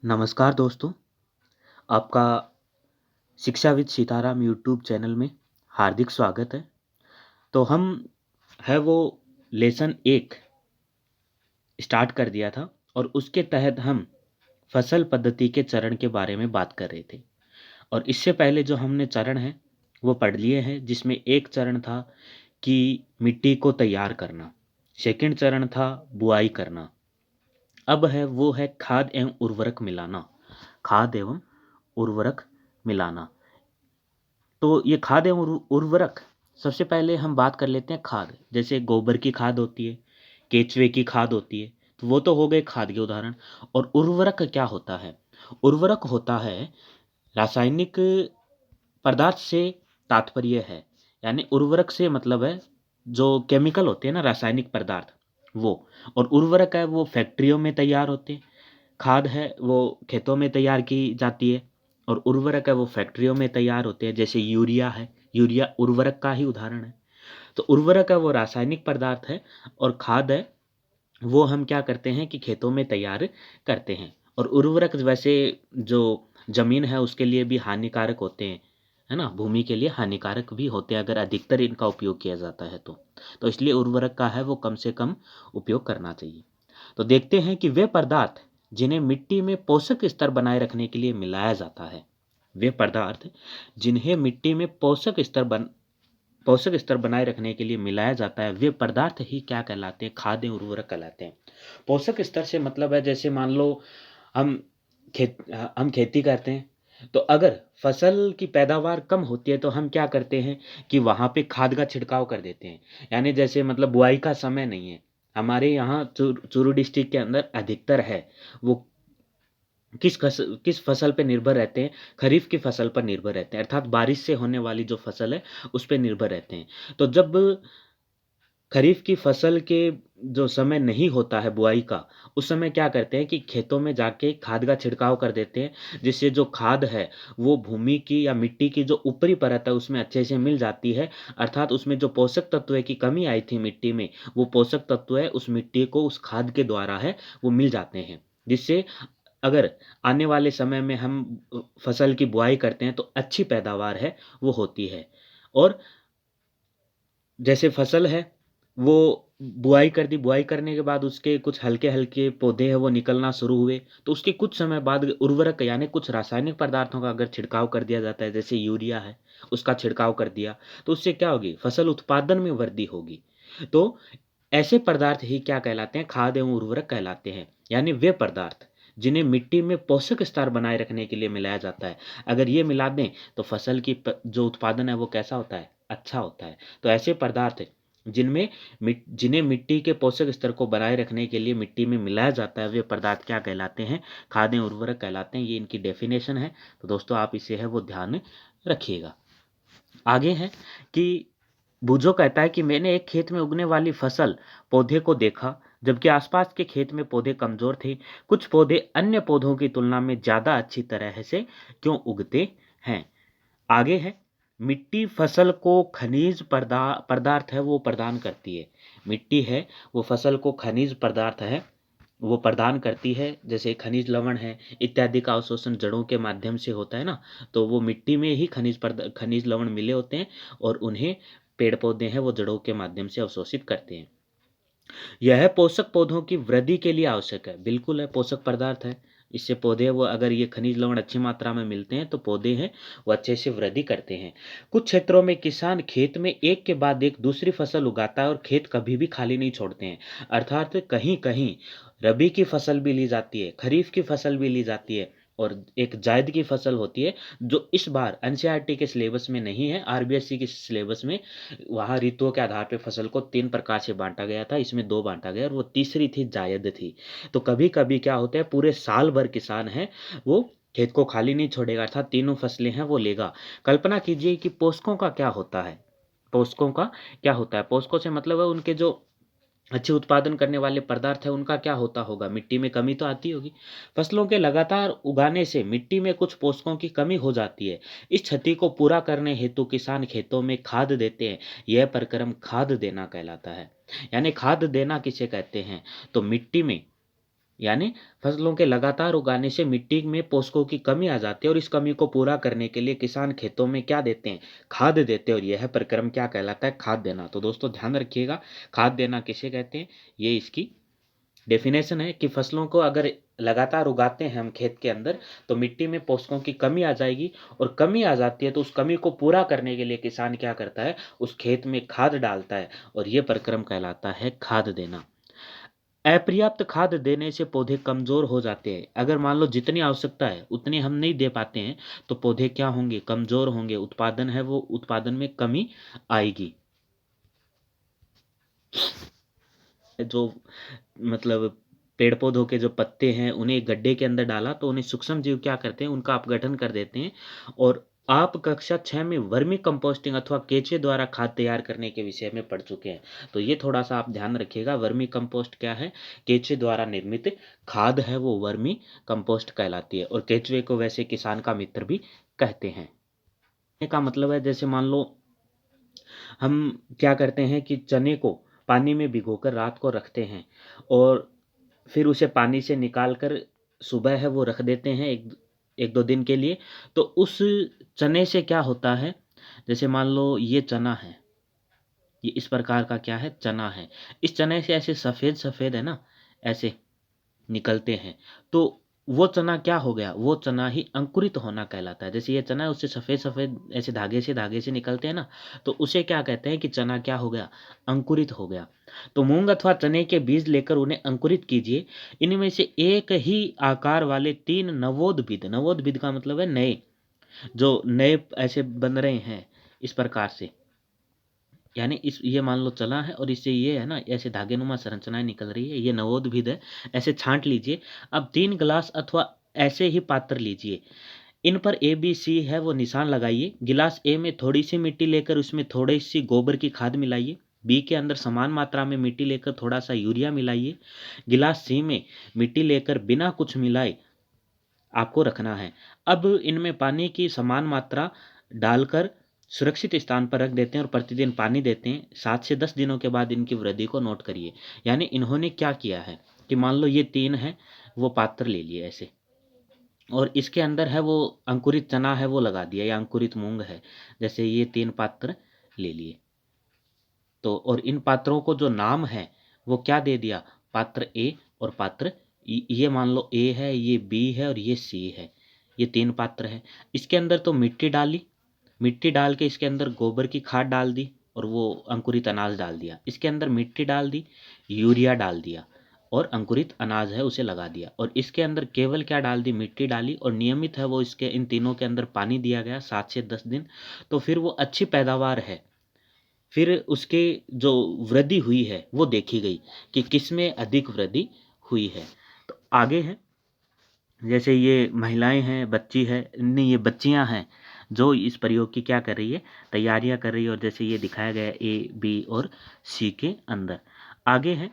नमस्कार दोस्तों, आपका शिक्षाविद सीताराम यूट्यूब चैनल में हार्दिक स्वागत है। तो हम है वो लेसन 1 स्टार्ट कर दिया था और उसके तहत हम फसल पद्धति के चरण के बारे में बात कर रहे थे। और इससे पहले जो हमने चरण है वो पढ़ लिए हैं, जिसमें एक चरण था कि मिट्टी को तैयार करना, सेकंड चरण था बुआई करना, अब है वो है खाद एवं उर्वरक मिलाना। खाद एवं उर्वरक मिलाना। तो ये खाद एवं उर्वरक, सबसे पहले हम बात कर लेते हैं खाद। जैसे गोबर की खाद होती है, केचुए की खाद होती है, तो वो तो हो गए खाद के उदाहरण। और उर्वरक क्या होता है? उर्वरक होता है रासायनिक पदार्थ से तात्पर्य है, यानी उर्वरक से मतलब है जो केमिकल होते हैं ना, रासायनिक पदार्थ वो। और उर्वरक है वो फैक्ट्रियों में तैयार होते हैं, खाद है वो खेतों में तैयार की जाती है, और उर्वरक है वो फैक्ट्रियों में तैयार होते हैं। जैसे यूरिया है, यूरिया उर्वरक का ही उदाहरण है। तो उर्वरक है वो रासायनिक पदार्थ है, और खाद है वो हम क्या करते हैं कि खेतों में तैयार करते हैं। और उर्वरक वैसे जो जमीन है उसके लिए भी हानिकारक होते हैं, है ना, भूमि के लिए हानिकारक भी होते हैं अगर अधिकतर इनका उपयोग किया जाता है तो इसलिए उर्वरक का है वो कम से कम उपयोग करना चाहिए। तो देखते हैं कि वे पदार्थ जिन्हें मिट्टी में पोषक स्तर बनाए रखने के लिए मिलाया जाता है, वे पदार्थ जिन्हें मिट्टी में पोषक स्तर बनाए रखने के लिए मिलाया जाता है, वे पदार्थ ही क्या कहलाते हैं? खाद्य उर्वरक कहलाते हैं। पोषक स्तर से मतलब है, जैसे मान लो हम हम खेती करते हैं, तो अगर फसल की पैदावार कम होती है तो हम क्या करते हैं कि वहाँ पे खाद का छिड़काव कर देते हैं। यानी जैसे मतलब बुआई का समय नहीं है हमारे यहाँ चूरू डिस्ट्रिक्ट के अंदर, अधिकतर है वो किस फसल पे निर्भर रहते हैं? खरीफ की फसल पर निर्भर रहते हैं, अर्थात बारिश से होने वाली जो फसल है उस पे निर्भर रहते हैं। तो जब खरीफ की फसल के जो समय नहीं होता है बुआई का, उस समय क्या करते हैं कि खेतों में जाके खाद का छिड़काव कर देते हैं, जिससे जो खाद है वो भूमि की या मिट्टी की जो ऊपरी परत है उसमें अच्छे से मिल जाती है। अर्थात उसमें जो पोषक तत्व की कमी आई थी मिट्टी में, वो पोषक तत्व है उस मिट्टी को उस खाद के द्वारा है वो मिल जाते हैं, जिससे अगर आने वाले समय में हम फसल की बुआई करते हैं तो अच्छी पैदावार है वो होती है। और जैसे फसल है वो बुआई कर दी, बुआई करने के बाद उसके कुछ हल्के-हल्के पौधे हैं वो निकलना शुरू हुए, तो उसके कुछ समय बाद उर्वरक यानी कुछ रासायनिक पदार्थों का अगर छिड़काव कर दिया जाता है, जैसे यूरिया है, उसका छिड़काव कर दिया, तो उससे क्या होगी? फसल उत्पादन में वृद्धि होगी। तो ऐसे पदार्थ ही क्या कहलाते हैं? खाद एवं उर्वरक कहलाते हैं। यानी वे पदार्थ जिन्हें मिट्टी में पोषक स्तर बनाए रखने के लिए मिलाया जाता है, अगर ये मिला दें तो फसल की जो उत्पादन है वो कैसा होता है? अच्छा होता है। तो ऐसे पदार्थ जिनमें जिन्हें मिट्टी के पोषक स्तर को बनाए रखने के लिए मिट्टी में मिलाया जाता है, वे पदार्थ क्या कहलाते हैं? खाद एवं उर्वरक कहलाते हैं। ये इनकी डेफिनेशन है। तो दोस्तों आप इसे है वो ध्यान रखिएगा। आगे है कि बुझो कहता है कि मैंने एक खेत में उगने वाली फसल पौधे को देखा, जबकि आसपास के खेत में पौधे कमजोर थे। कुछ पौधे अन्य पौधों की तुलना में ज्यादा अच्छी तरह से क्यों उगते हैं? आगे है, मिट्टी फसल को खनिज पदार्थ है वो प्रदान करती है। मिट्टी है वो फसल को खनिज पदार्थ है वो प्रदान करती है, जैसे खनिज लवण है इत्यादि का अवशोषण जड़ों के माध्यम से होता है ना, तो वो मिट्टी में ही खनिज लवण मिले होते हैं, और उन्हें पेड़ पौधे हैं वो जड़ों के माध्यम से अवशोषित करते हैं। यह पोषक पौधों की वृद्धि के लिए आवश्यक है। बिल्कुल है, पोषक पदार्थ है, इससे पौधे वो अगर ये खनिज लवण अच्छी मात्रा में मिलते हैं तो पौधे हैं वो अच्छे से वृद्धि करते हैं। कुछ क्षेत्रों में किसान खेत में एक के बाद एक दूसरी फसल उगाता है और खेत कभी भी खाली नहीं छोड़ते हैं। अर्थात कहीं कहीं रबी की फसल भी ली जाती है, खरीफ की फसल भी ली जाती है, और एक जायद की फसल होती है जो इस बार एनसीईआरटी के सिलेबस में नहीं है, आरबीएससी के सिलेबस में। वहाँ ऋतुओं के आधार पे फसल को 3 प्रकार से बाँटा गया था, इसमें 2 बाँटा गया और वो तीसरी थी जायद थी। तो कभी-कभी क्या होता है, पूरे साल भर किसान है वो खेत को खाली नहीं छोड़ेगा, अर्थात तीनों फसलें हैं वो लेगा। कल्पना कीजिए कि पोषकों का क्या होता है? पोषकों का क्या होता है? पोषकों से मतलब है उनके जो अच्छे उत्पादन करने वाले पदार्थ है उनका क्या होता होगा? मिट्टी में कमी तो आती होगी। फसलों के लगातार उगाने से मिट्टी में कुछ पोषकों की कमी हो जाती है। इस क्षति को पूरा करने हेतु किसान खेतों में खाद देते हैं। यह प्रक्रम खाद देना कहलाता है। यानी खाद देना किसे कहते हैं? तो मिट्टी में यानी फसलों के लगातार उगाने से मिट्टी में पोषकों की कमी आ जाती है और इस कमी को पूरा करने के लिए किसान खेतों में क्या देते हैं? खाद देते हैं और यह प्रक्रम क्या कहलाता है? खाद देना। तो दोस्तों ध्यान रखिएगा, खाद देना किसे कहते हैं? ये इसकी डेफिनेशन है कि फसलों को अगर लगातार उगाते हैं हम खेत के अंदर, तो मिट्टी में पोषकों की कमी आ जाएगी और कमी आ जाती है तो उस कमी को पूरा करने के लिए किसान क्या करता है? उस खेत में खाद डालता है और ये प्रक्रम कहलाता है खाद देना। अपर्याप्त खाद देने से पौधे कमजोर हो जाते हैं। अगर मान लो जितनी आवश्यकता है उतनी हम नहीं दे पाते हैं, तो पौधे क्या होंगे? कमजोर होंगे, उत्पादन है वो उत्पादन में कमी आएगी। जो मतलब पेड़ पौधों के जो पत्ते हैं उन्हें गड्ढे के अंदर डाला तो उन्हें सूक्ष्म जीव क्या करते हैं? उनका अपघटन कर देते हैं। और आप कक्षा 6 में वर्मी कंपोस्टिंग अथवा केंचुए द्वारा खाद तैयार करने के विषय में पढ़ चुके हैं। तो ये थोड़ा-सा आप ध्यान रखिएगा, वर्मी कंपोस्ट क्या है? केंचुए द्वारा निर्मित खाद है वो वर्मी कंपोस्ट कहलाती है और केंचुए को वैसे किसान का मित्र भी कहते हैं। कहने का मतलब है जैसे मान लो हम क्या करते हैं कि चने को पानी में भिगोकर रात को रखते हैं और फिर उसे पानी से निकाल कर सुबह है वो रख देते हैं 1-2 दिन के लिए। तो उस चने से क्या होता है, जैसे मान लो ये चना है, ये इस प्रकार का क्या है? चना है। इस चने से ऐसे सफ़ेद-सफ़ेद है ना, ऐसे निकलते हैं। तो वो चना क्या हो गया? वो चना ही अंकुरित होना कहलाता है। जैसे ये चना है उससे सफ़ेद-सफ़ेद ऐसे धागे से निकलते हैं ना, तो उसे क्या कहते हैं कि चना क्या हो गया? अंकुरित हो गया। तो मूँग अथवा चने के बीज लेकर उन्हें अंकुरित कीजिए। इनमें से एक ही आकार वाले 3 नवोद्भिद, नवोद्भिद का मतलब है नए, जो नए ऐसे बन रहे हैं इस प्रकार से। यानी इस ये मान लो चना है और इससे ये है ना ऐसे धागेनुमा संरचनाएँ निकल रही है, ये नवोद्भिद है। ऐसे छाँट लीजिए। अब 3 ग्लास अथवा ऐसे ही पात्र लीजिए। इन पर ए, बी, सी है वो निशान लगाइए। गिलास ए में थोड़ी-सी मिट्टी लेकर उसमें थोड़ी-सी गोबर की खाद मिलाइए। बी के अंदर समान मात्रा में मिट्टी लेकर थोड़ा-सा यूरिया मिलाइए। गिलास सी में मिट्टी लेकर बिना कुछ मिलाए आपको रखना है। अब इनमें पानी की समान मात्रा डालकर सुरक्षित स्थान पर रख देते हैं और प्रतिदिन पानी देते हैं। 7 से 10 दिनों के बाद इनकी वृद्धि को नोट करिए। यानी इन्होंने क्या किया है कि मान लो ये 3 हैं, वो पात्र ले लिए ऐसे और इसके अंदर है वो अंकुरित चना है वो लगा दिया या अंकुरित मूँग है। जैसे ये 3 पात्र ले लिए। तो और इन पात्रों को जो नाम है वो क्या दे दिया? पात्र ए और पात्र ये मान लो ए है, ये बी है और ये सी है। ये 3 पात्र हैं। इसके अंदर तो मिट्टी डाली, मिट्टी डाल के इसके अंदर गोबर की खाद डाल दी और वो अंकुरित अनाज डाल दिया। इसके अंदर मिट्टी डाल दी, यूरिया डाल दिया और अंकुरित अनाज है उसे लगा दिया और इसके अंदर केवल क्या डाल दी? मिट्टी डाली और नियमित है वो इसके इन तीनों के अंदर पानी दिया गया 7 से 10 दिन। तो फिर वो अच्छी पैदावार है। फिर उसके जो वृद्धि हुई है वो देखी गई कि किसमें अधिक वृद्धि हुई है। तो आगे है जैसे ये महिलाएं हैं, बच्ची है, नहीं ये बच्चियां हैं जो इस प्रयोग की क्या कर रही है? तैयारियां कर रही है और जैसे ये दिखाया गया है ए, बी और सी के अंदर। आगे है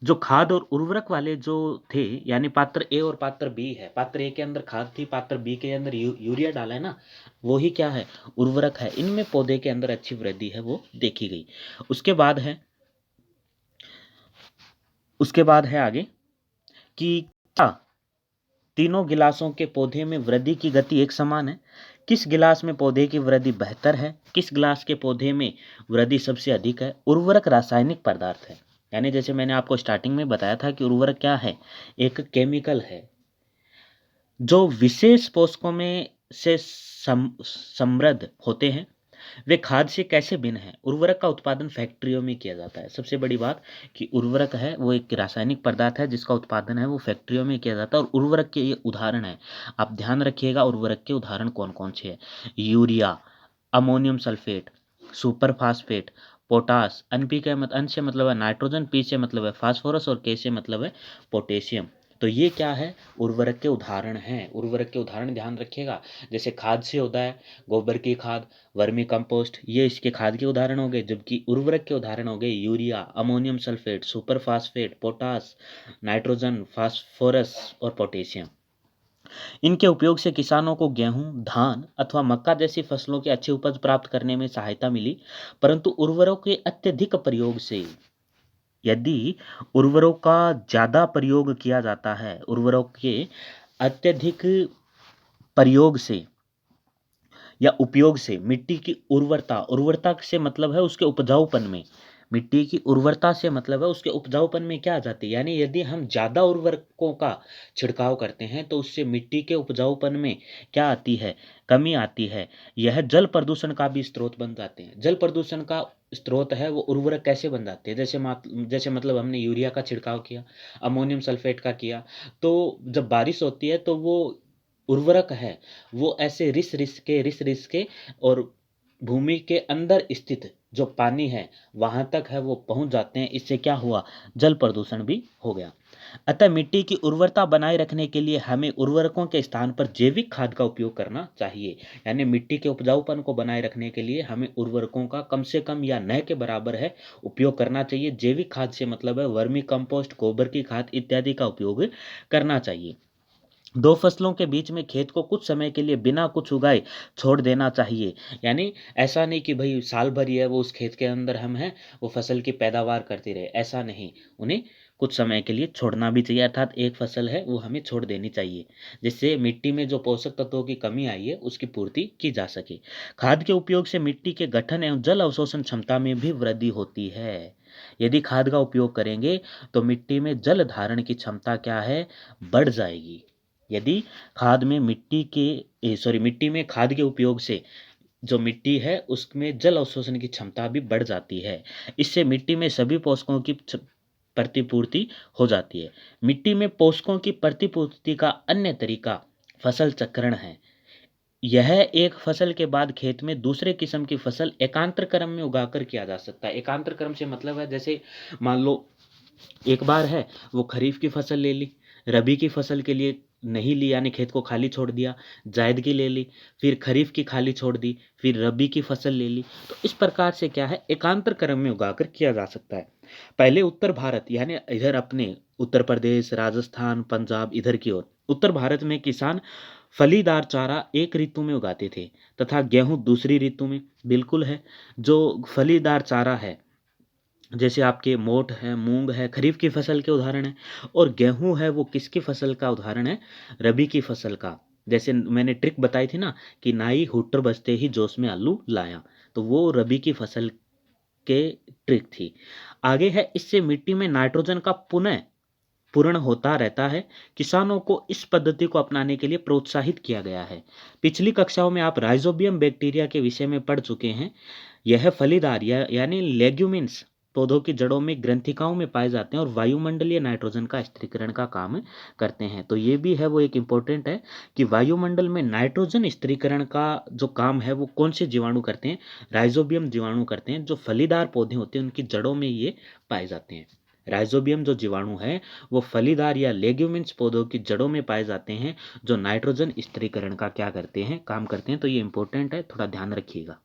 जो खाद और उर्वरक वाले जो थे, यानी पात्र ए और पात्र बी है। पात्र ए के अंदर खाद थी, पात्र बी के अंदर यूरिया डाला है ना, वो ही क्या है? उर्वरक है। इनमें पौधे के अंदर अच्छी वृद्धि है वो देखी गई। उसके बाद है आगे कि क्या तीनों गिलासों के पौधे में वृद्धि की गति एक समान है? किस गिलास में पौधे की वृद्धि बेहतर है? किस गिलास के पौधे में वृद्धि सबसे अधिक है? उर्वरक रासायनिक पदार्थ है। यानी जैसे मैंने आपको स्टार्टिंग में बताया था कि उर्वरक क्या है? एक केमिकल है जो विशेष पोषकों में से समृद्ध होते हैं। वे खाद से कैसे भिन्न हैं? उर्वरक का उत्पादन फैक्ट्रियों में किया जाता है। सबसे बड़ी बात कि उर्वरक है वो एक रासायनिक पदार्थ है जिसका उत्पादन है वो फैक्ट्रियों में किया जाता है और उर्वरक के ये उदाहरण है। आप ध्यान रखिएगा उर्वरक के उदाहरण कौन-कौन से हैं? Urea, ammonium sulphate, super phosphate, potash, N से मतलब है नाइट्रोजन, पी से मतलब है फास्फोरस और के से मतलब है पोटेशियम। तो ये क्या है? उर्वरक के उदाहरण हैं। उर्वरक के उदाहरण ध्यान रखिएगा। जैसे खाद से होता है गोबर की खाद, वर्मी कंपोस्ट, ये इसके खाद के उदाहरण हो गए। जबकि उर्वरक के उदाहरण हो गए urea, ammonium sulphate, super phosphate, potash, nitrogen, phosphorus और पोटेशियम। इनके उपयोग से किसानों को गेहूं, धान अथवा मक्का जैसी फसलों की अच्छी उपज प्राप्त करने में सहायता मिली, परंतु उर्वरकों के अत्यधिक प्रयोग से यदि उर्वरकों का ज़्यादा प्रयोग किया जाता है, उर्वरकों के अत्यधिक प्रयोग से या उपयोग से मिट्टी की उर्वरता, उर्वरता से मतलब है उसके उपजाऊपन में, मिट्टी की उर्वरता से मतलब है उसके उपजाऊपन में क्या आ जाती है, यानी यदि हम ज़्यादा उर्वरकों का छिड़काव करते हैं तो उससे मिट्टी के उपजाऊपन में क्या आती है, कमी आती है। यह जल प्रदूषण का भी स्रोत बन जाते हैं। जल प्रदूषण का स्रोत है वो उर्वरक कैसे बन जाते हैं, जैसे मतलब हमने यूरिया का छिड़काव किया, अमोनियम सल्फेट का किया, तो जब बारिश होती है तो वो उर्वरक है वो ऐसे रिस के और भूमि के अंदर स्थित जो पानी है वहां तक है वो पहुंच जाते हैं। इससे क्या हुआ, जल प्रदूषण भी हो गया। अतः मिट्टी की उर्वरता बनाए रखने के लिए हमें उर्वरकों के स्थान पर जैविक खाद का उपयोग करना चाहिए। यानी मिट्टी के उपजाऊपन को बनाए रखने के लिए हमें उर्वरकों का कम से कम या न के बराबर है उपयोग करना चाहिए। जैविक खाद से मतलब है वर्मी कंपोस्ट, गोबर की खाद इत्यादि का उपयोग करना चाहिए। दो फसलों के बीच में खेत को कुछ समय के लिए बिना कुछ उगाए छोड़ देना चाहिए। यानी ऐसा नहीं कि भाई साल भर ही है वो उस खेत के अंदर हम हैं, वो फसल की पैदावार करते रहे, ऐसा नहीं, उन्हें कुछ समय के लिए छोड़ना भी चाहिए, अर्थात एक फसल है वो हमें छोड़ देनी चाहिए, जिससे मिट्टी में जो पोषक तत्वों की कमी आई है उसकी पूर्ति की जा सके। खाद के उपयोग से मिट्टी के गठन एवं जल अवशोषण क्षमता में भी वृद्धि होती है। यदि खाद का उपयोग करेंगे तो मिट्टी में जल धारण की क्षमता क्या है, बढ़ जाएगी। यदि खाद में मिट्टी में खाद के उपयोग से जो मिट्टी है उसमें जल अवशोषण की क्षमता भी बढ़ जाती है। इससे मिट्टी में सभी पोषकों की प्रतिपूर्ति हो जाती है। मिट्टी में पोषकों की प्रतिपूर्ति का अन्य तरीका फसल चक्रण है। यह एक फसल के बाद खेत में दूसरे किस्म की फसल एकांतर क्रम में उगाकर किया जा सकता है। एकांतर क्रम से मतलब है जैसे मान लो एक बार है वो खरीफ की फसल ले ली, रबी की फसल के लिए नहीं ली, यानी खेत को खाली छोड़ दिया, जायद की ले ली, फिर खरीफ की खाली छोड़ दी, फिर रबी की फसल ले ली। तो इस प्रकार से क्या है, एकांतर क्रम में उगाकर किया जा सकता है। पहले उत्तर भारत यानी इधर अपने उत्तर प्रदेश, राजस्थान, पंजाब इधर की ओर उत्तर भारत में किसान फलीदार चारा एक ऋतु में उगाते थे तथा गेहूं दूसरी ऋतु में। बिल्कुल है, जो फलीदार चारा है जैसे आपके मोठ है, मूंग है, खरीफ की फसल के उदाहरण है, और गेहूं है वो किसकी फसल का उदाहरण है, रबी की फसल का। जैसे मैंने ट्रिक बताई थी ना कि नाई हुट्टर बजते ही जोश में आलू लाया, तो वो रबी की फसल के ट्रिक थी। आगे है, इससे मिट्टी में नाइट्रोजन का पुनः पूर्ण होता रहता है। किसानों को इस पद्धति को अपनाने के लिए प्रोत्साहित किया गया है। पिछली कक्षाओं में आप राइजोबियम बैक्टीरिया के विषय में पढ़ चुके हैं। यह फलीदार यानी लेग्यूमिन्स पौधों की जड़ों में ग्रंथिकाओं में पाए जाते हैं और वायुमंडलीय नाइट्रोजन का स्थिरीकरण का काम करते हैं। तो ये भी है वो एक इम्पोर्टेंट है कि वायुमंडल में नाइट्रोजन स्थिरीकरण का जो काम है वो कौन से जीवाणु करते हैं, राइजोबियम जीवाणु करते हैं। जो फलीदार पौधे होते हैं उनकी जड़ों में ये पाए जाते हैं। राइजोबियम जो जीवाणु है वो फलीदार या लेग्यूमिन्स पौधों की जड़ों में पाए जाते हैं, जो नाइट्रोजन स्थिरीकरण का क्या करते हैं, काम करते हैं। तो ये इंपॉर्टेंट है, थोड़ा ध्यान रखिएगा।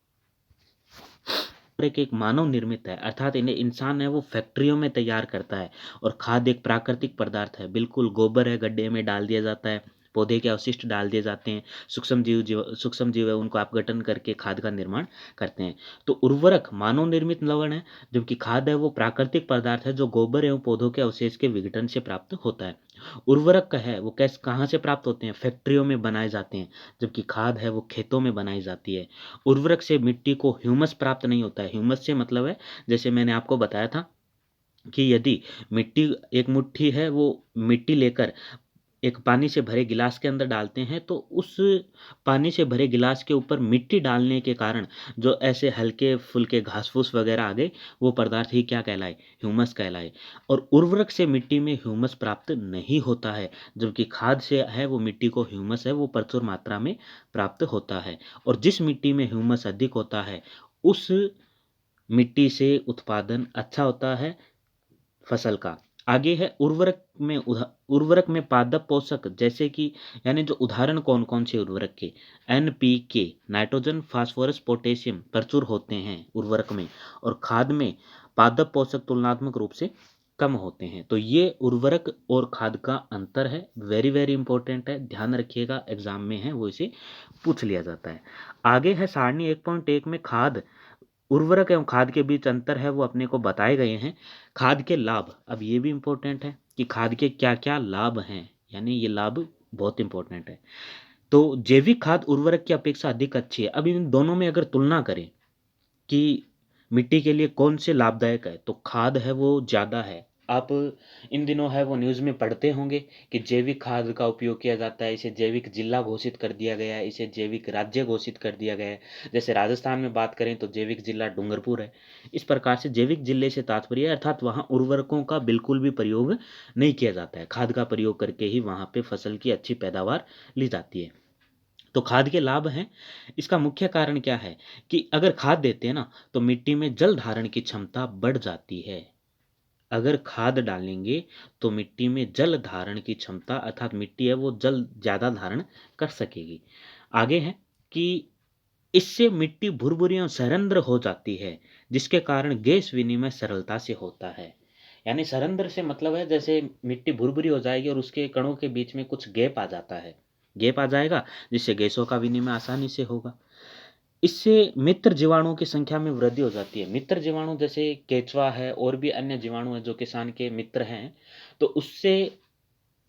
एक मानव निर्मित है, अर्थात इन्हें इंसान है वो फैक्ट्रियों में तैयार करता है। और खाद एक प्राकृतिक पदार्थ है, बिल्कुल गोबर है गड्ढे में डाल दिया जाता है, पौधे के अवशिष्ट डाल दिए जाते हैं, सूक्ष्म जीव है उनको अपघटन करके खाद का निर्माण करते हैं। तो उर्वरक मानव निर्मित लवण है, जबकि खाद है वो प्राकृतिक पदार्थ है जो गोबर एवं पौधों के अवशेष के विघटन से प्राप्त होता है। उर्वरक का है वो कैसे कहाँ से प्राप्त होते हैं, फैक्ट्रियों में बनाए जाते हैं, जबकि खाद है वो खेतों में बनाई जाती है। उर्वरक से मिट्टी को ह्यूमस प्राप्त नहीं होता है। ह्यूमस से मतलब है जैसे मैंने आपको बताया था कि यदि मिट्टी एक मुट्ठी है वो मिट्टी लेकर एक पानी से भरे गिलास के अंदर डालते हैं, तो उस पानी से भरे गिलास के ऊपर मिट्टी डालने के कारण जो ऐसे हल्के फुल्के घास फूस वगैरह आ गए, वो पदार्थ ही क्या कहलाए, ह्यूमस कहलाए। और उर्वरक से मिट्टी में ह्यूमस प्राप्त नहीं होता है, जबकि खाद से है वो मिट्टी को ह्यूमस है वो प्रचुर मात्रा में प्राप्त होता है। और जिस मिट्टी में ह्यूमस अधिक होता है उस मिट्टी से उत्पादन अच्छा होता है फसल का। आगे है उर्वरक में पादप पोषक जैसे कि, यानी जो उदाहरण कौन कौन से उर्वरक के, एनपीके नाइट्रोजन, फास्फोरस, पोटेशियम प्रचुर होते हैं उर्वरक में, और खाद में पादप पोषक तुलनात्मक रूप से कम होते हैं। तो ये उर्वरक और खाद का अंतर है, वेरी वेरी इंपॉर्टेंट है, ध्यान रखिएगा, एग्जाम में है वो इसे पूछ लिया जाता है। आगे है सारणी 1.1 में खाद उर्वरक एवं खाद के बीच अंतर है वो अपने को बताए गए हैं। खाद के लाभ, अब ये भी इम्पोर्टेंट है कि खाद के क्या-क्या लाभ हैं, यानी ये लाभ बहुत इम्पोर्टेंट है। तो जैविक खाद उर्वरक की अपेक्षा अधिक अच्छी है। अब इन दोनों में अगर तुलना करें कि मिट्टी के लिए कौन से लाभदायक है, तो खाद है वो ज़्यादा है। आप इन दिनों है वो न्यूज़ में पढ़ते होंगे कि जैविक खाद का उपयोग किया जाता है, इसे जैविक जिला घोषित कर दिया गया है, इसे जैविक राज्य घोषित कर दिया गया है। जैसे राजस्थान में बात करें तो जैविक जिला डूंगरपुर है। इस प्रकार से जैविक जिले से तात्पर्य है अर्थात वहाँ उर्वरकों का बिल्कुल भी प्रयोग नहीं किया जाता है। खाद का प्रयोग करके ही वहाँ पे फसल की अच्छी पैदावार ली जाती है। तो खाद के लाभ हैं। इसका मुख्य कारण क्या है कि अगर खाद देते हैं ना, तो मिट्टी में जल धारण की क्षमता बढ़ जाती है। अगर खाद डालेंगे तो मिट्टी में जल धारण की क्षमता अर्थात मिट्टी है वो जल ज़्यादा धारण कर सकेगी। आगे है कि इससे मिट्टी भुरभुरी और सरंध्र हो जाती है, जिसके कारण गैस विनिमय सरलता से होता है। यानी सरंध्र से मतलब है जैसे मिट्टी भुरभुरी हो जाएगी और उसके कणों के बीच में कुछ गैप आ जाता है। गैप आ जाएगा जिससे गैसों का विनिमय आसानी से होगा। इससे मित्र जीवाणुओं की संख्या में वृद्धि हो जाती है। मित्र जीवाणु जैसे केंचुआ है और भी अन्य जीवाणु हैं जो किसान के मित्र हैं, तो उससे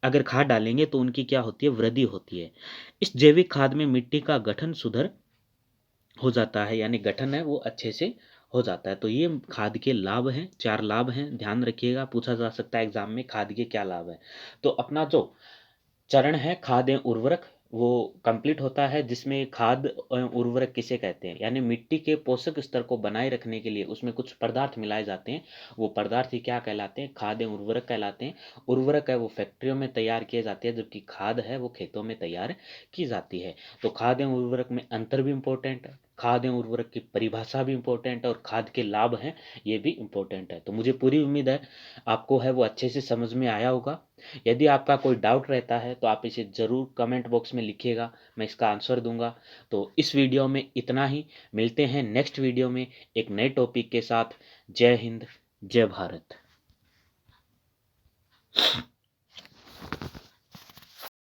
अगर खाद डालेंगे तो उनकी क्या होती है, वृद्धि होती है। इस जैविक खाद में मिट्टी का गठन सुधर हो जाता है, यानी गठन है वो अच्छे से हो जाता है। तो ये खाद के लाभ हैं, 4 लाभ हैं, ध्यान रखिएगा, पूछा जा सकता है एग्ज़ाम में खाद के क्या लाभ हैं। तो अपना जो चरण है खाद एवं उर्वरक वो कंप्लीट होता है, जिसमें खाद एवं उर्वरक किसे कहते हैं, यानी मिट्टी के पोषक स्तर को बनाए रखने के लिए उसमें कुछ पदार्थ मिलाए जाते हैं। वो पदार्थ ही क्या कहलाते हैं, खाद एवं उर्वरक कहलाते हैं। उर्वरक है वो फैक्ट्रियों में तैयार किए जाते हैं, जबकि खाद है वो खेतों में तैयार की जाती है। तो खाद एवं उर्वरक में अंतर भी इम्पोर्टेंट है, खाद एवं उर्वरक की परिभाषा भी इम्पोर्टेंट है और खाद के लाभ हैं ये भी इम्पोर्टेंट है। तो मुझे पूरी उम्मीद है आपको है वो अच्छे से समझ में आया होगा। यदि आपका कोई डाउट रहता है तो आप इसे ज़रूर कमेंट बॉक्स में लिखिएगा, मैं इसका आंसर दूंगा। तो इस वीडियो में इतना ही, मिलते हैं नेक्स्ट वीडियो में एक नए टॉपिक के साथ। जय हिंद, जय भारत।